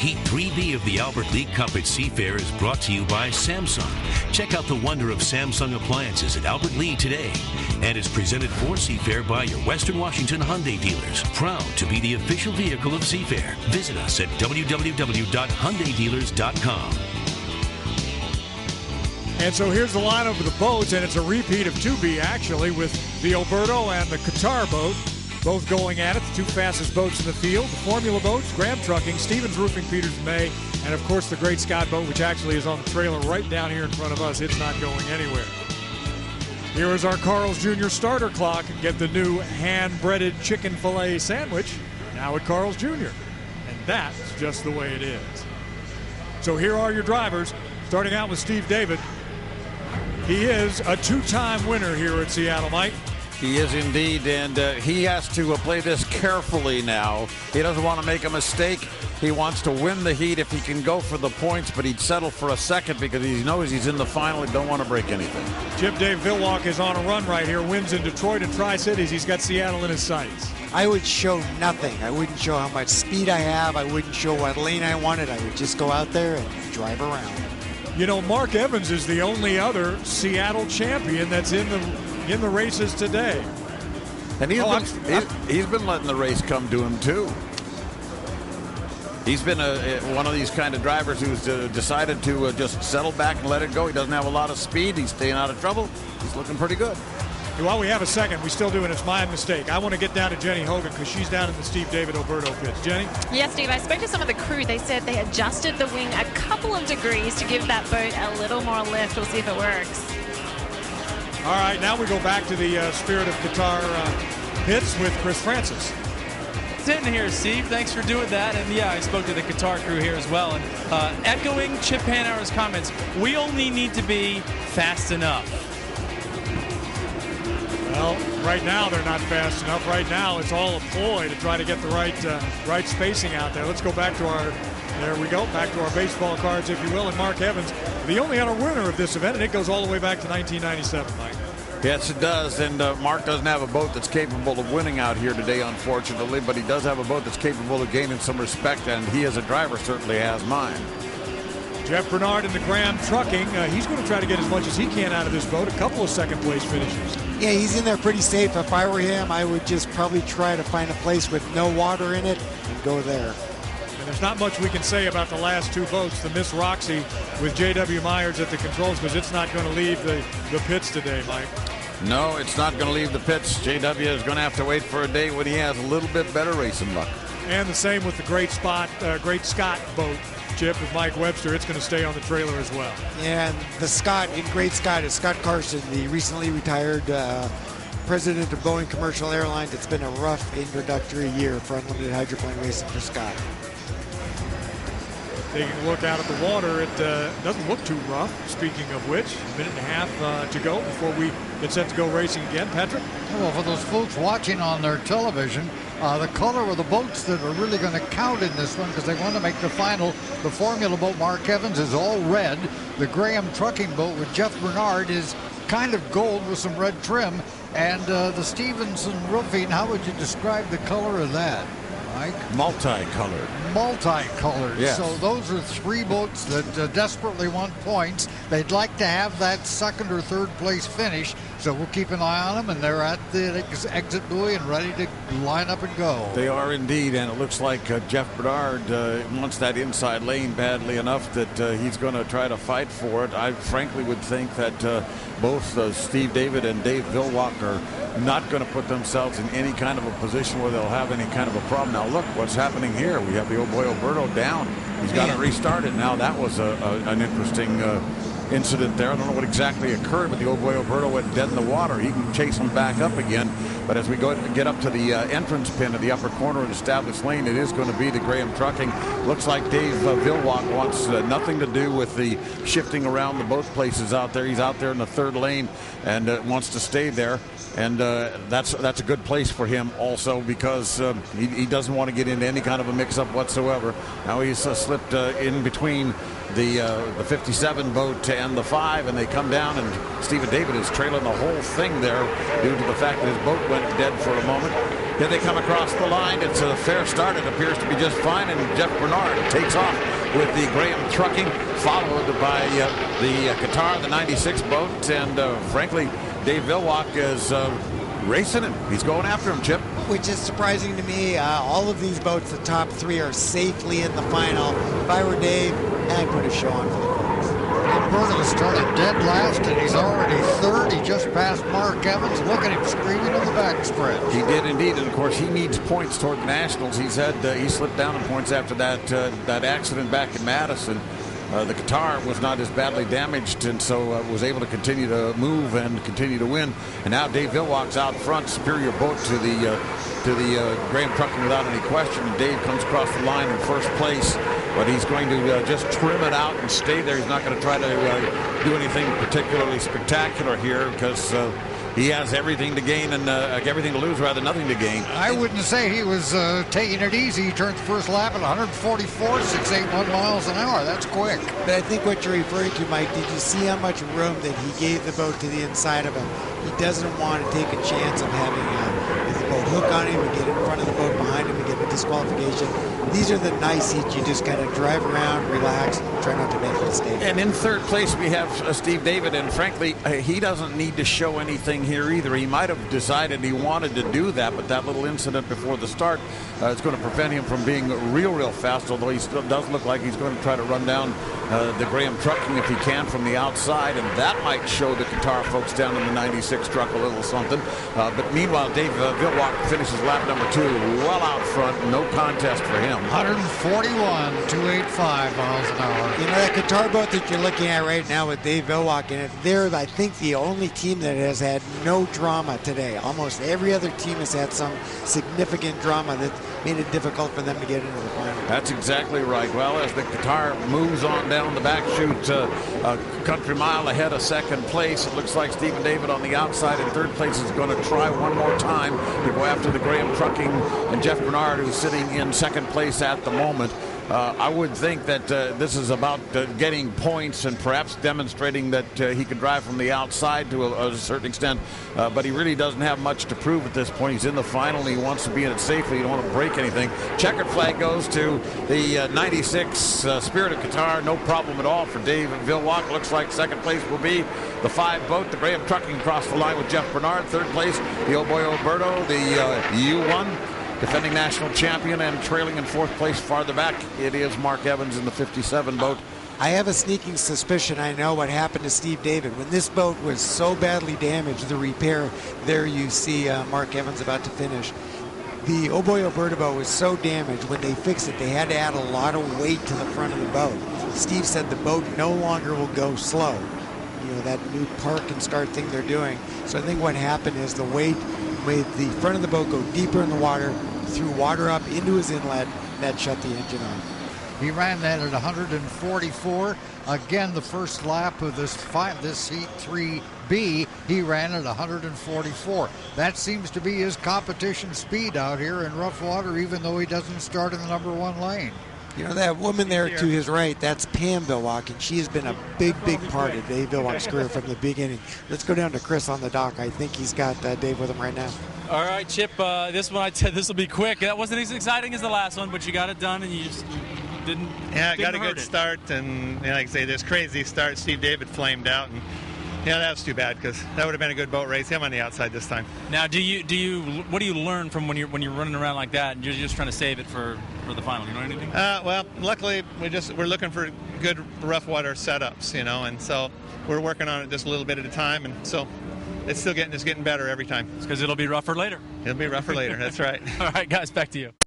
Heat 3B of the Albert League Cup at Seafair is brought to you by Samsung. Check out the wonder of Samsung appliances at Albert Lee today. And is presented for Seafair by your Western Washington Hyundai dealers. Proud to be the official vehicle of Seafair. Visit us at www.hyundaidealers.com. And so here's the lineup of the boats, and it's a repeat of 2B actually, with the Alberto and the Qatar boat both going at it, the two fastest boats in the field. The Formula boats, Graham Trucking, Stevens Roofing, Peters May, and of course the Great Scott boat, which actually is on the trailer right down here in front of us. It's not going anywhere. Here is our Carl's Jr. starter clock. Get the new hand-breaded chicken filet sandwich now at Carl's Jr. And that's just the way it is. So here are your drivers, starting out with Steve David. He is a two-time winner here at Seattle, Mike. He is indeed, and he has to play this carefully now. He doesn't want to make a mistake. He wants to win the heat if he can go for the points, but he'd settle for a second because he knows he's in the final. He don't want to break anything. Chip Dave Villwalk is on a run right here. Wins in Detroit and Tri-Cities. He's got Seattle in his sights. I would show nothing. I wouldn't show how much speed I have. I wouldn't show what lane I wanted. I would just go out there and drive around. You know, Mark Evans is the only other Seattle champion that's in the races today. And he's been letting the race come to him too. He's been one of these kind of drivers who's decided to just settle back and let it go. He doesn't have a lot of speed. He's staying out of trouble. He's looking pretty good. While we have a second, we still do, and it's my mistake. I want to get down to Jenny Hogan because she's down in the Steve David Alberto pits. Jenny? Yes, Steve. I spoke to some of the crew. They said they adjusted the wing a couple of degrees to give that boat a little more lift. We'll see if it works. All right, now we go back to the Spirit of Qatar pits with Chris Francis. Sitting here, Steve. Thanks for doing that. And yeah, I spoke to the Qatar crew here as well. And echoing Chip Panara's comments, we only need to be fast enough. Well, right now they're not fast enough. Right now it's all a ploy to try to get the right spacing out there. Let's go back to back to our baseball cards, if you will. And Mark Evans, the only other winner of this event, and it goes all the way back to 1997, Mike. Yes, it does. And Mark doesn't have a boat that's capable of winning out here today, unfortunately, but he does have a boat that's capable of gaining some respect, and he as a driver certainly has mine. Jeff Bernard in the Graham Trucking. He's going to try to get as much as he can out of this boat. A couple of second-place finishes. Yeah, he's in there pretty safe. If I were him, I would just probably try to find a place with no water in it and go there. And there's not much we can say about the last two boats, the Miss Roxy with J.W. Myers at the controls, because it's not going to leave the pits today, Mike. No, it's not going to leave the pits. J.W. is going to have to wait for a day when he has a little bit better racing luck. And the same with the Great Scott boat, Chip, with Mike Webster. It's going to stay on the trailer as well. Yeah, and the Scott in Great Scott is Scott Carson, the recently retired president of Boeing Commercial Airlines. It's been a rough introductory year for unlimited hydroplane racing for Scott. Taking a look out at the water, it doesn't look too rough. Speaking of which, a minute and a half to go before we get set to go racing again. Patrick? Well, for those folks watching on their television, the color of the boats that are really going to count in this one, because they want to make the final, the Formula boat, Mark Evans, is all red. The Graham Trucking boat with Jeff Bernard is kind of gold with some red trim. And the Stevenson Roofing, how would you describe the color of that, Mike? Multicolored. Multicolored. Yes. So those are three boats that desperately want points. They'd like to have that second or third place finish. So we'll keep an eye on them, and they're at the exit buoy and ready to line up and go. They are indeed, and it looks like Jeff Bernard wants that inside lane badly enough that he's going to try to fight for it. I frankly would think that both Steve David and Dave Villwalk are not going to put themselves in any kind of a position where they'll have any kind of a problem. Now look what's happening here. We have the old boy Alberto down. He's got to restart it now. That was an interesting incident there. I don't know what exactly occurred, but the old boy Alberto went dead in the water. He can chase him back up again. But as we get up to the entrance pin at the upper corner of the established lane, it is going to be the Graham Trucking. Looks like Dave Villwalk wants nothing to do with the shifting around the both places out there. He's out there in the third lane and wants to stay there. And that's a good place for him also, because he doesn't want to get into any kind of a mix-up whatsoever. Now he's slipped in between the 57 boat and the 5, and they come down, and Stephen David is trailing the whole thing there due to the fact that his boat went dead for a moment. Here they come across the line. It's a fair start. It appears to be just fine, and Jeff Bernard takes off with the Graham Trucking, followed by the Qatar, the 96 boat, and frankly, Dave Villwock is racing him. He's going after him, Chip. Which is surprising to me. All of these boats, the top three, are safely in the final. If I were Dave, I'd put a show on for the folks. Alberto started dead last, and he's already third. He just passed Mark Evans. Look at him screaming in the backstretch. He did indeed, and of course he needs points toward the Nationals. He said he slipped down in points after that accident back in Madison. The Qatar was not as badly damaged, and so was able to continue to move and continue to win. And now Dave Villwock's out front, superior boat to the Graham Trucking without any question. And Dave comes across the line in first place, but he's going to just trim it out and stay there. He's not going to try to do anything particularly spectacular here because he has everything to gain and everything to lose, rather nothing to gain. I wouldn't say he was taking it easy. He turns first lap at 144, 681 miles an hour. That's quick. But I think what you're referring to, Mike, did you see how much room that he gave the boat to the inside of him? He doesn't want to take a chance of having the boat hook on him and get in front of the boat behind him and get a disqualification. These are the nice heats. You just kind of drive around, relax, try not to make a mistake. And in third place, we have Steve David, and frankly, he doesn't need to show anything here either. He might have decided he wanted to do that, but that little incident before the start is going to prevent him from being real fast, although he still does look like he's going to try to run down the Graham Trucking if he can from the outside, and that might show the Qatar folks down in the 96 truck a little something. But meanwhile, Dave Villwock finishes lap number 2 well out front, no contest for him. 141, 285 miles an hour. You know, that Qatar boat that you're looking at right now with Dave Villwock in it, they're, I think, the only team that has had no drama today. Almost every other team has had some significant drama that made it difficult for them to get into the final. That's exactly right. Well, as the Qatar moves on down the back chute, a country mile ahead of second place, it looks like Stephen David on the outside in third place is going to try one more time to go after the Graham Trucking and Jeff Bernard, who's sitting in second place at the moment. I would think that this is about getting points and perhaps demonstrating that he can drive from the outside to a certain extent, but he really doesn't have much to prove at this point. He's in the final and he wants to be in it safely. You don't want to break anything. Checkered flag goes to the 96 Spirit of Qatar. No problem at all for Dave Villwock. Looks like second place will be the 5 boat, the Graham Trucking, across the line with Jeff Bernard. Third place, the Oh Boy Alberto, the U1. Defending national champion, and trailing in fourth place farther back, it is Mark Evans in the 57 boat. I have a sneaking suspicion I know what happened to Steve David. When this boat was so badly damaged, the repair, there you see Mark Evans about to finish. The Oh Boy Alberta boat was so damaged, when they fixed it, they had to add a lot of weight to the front of the boat. Steve said the boat no longer will go slow. You know, that new park and start thing they're doing. So I think what happened is the weight made the front of the boat go deeper in the water, threw water up into his inlet, that shut the engine off. He ran that at 144. Again, the first lap of this Heat 3B, he ran at 144. That seems to be his competition speed out here in rough water, even though he doesn't start in the number 1 lane. You know, that woman there to his right, that's Pam Villwock, and she has been a big part of Dave Villwock's career from the beginning. Let's go down to Chris on the dock. I think he's got Dave with him right now. All right, Chip, this one I said this will be quick. That wasn't as exciting as the last one, but you got it done, and you just didn't. Yeah, got a good start, and like I say, this crazy start. Steve David flamed out, and yeah, that was too bad because that would have been a good boat race. Him on the outside this time. Now, what do you learn from when you're running around like that and you're just trying to save it for the final? You know anything? Well, luckily we're looking for good rough water setups, you know, and so we're working on it just a little bit at a time, and so it's getting better every time. It's because it'll be rougher later. It'll be rougher later. That's right. All right, guys, back to you.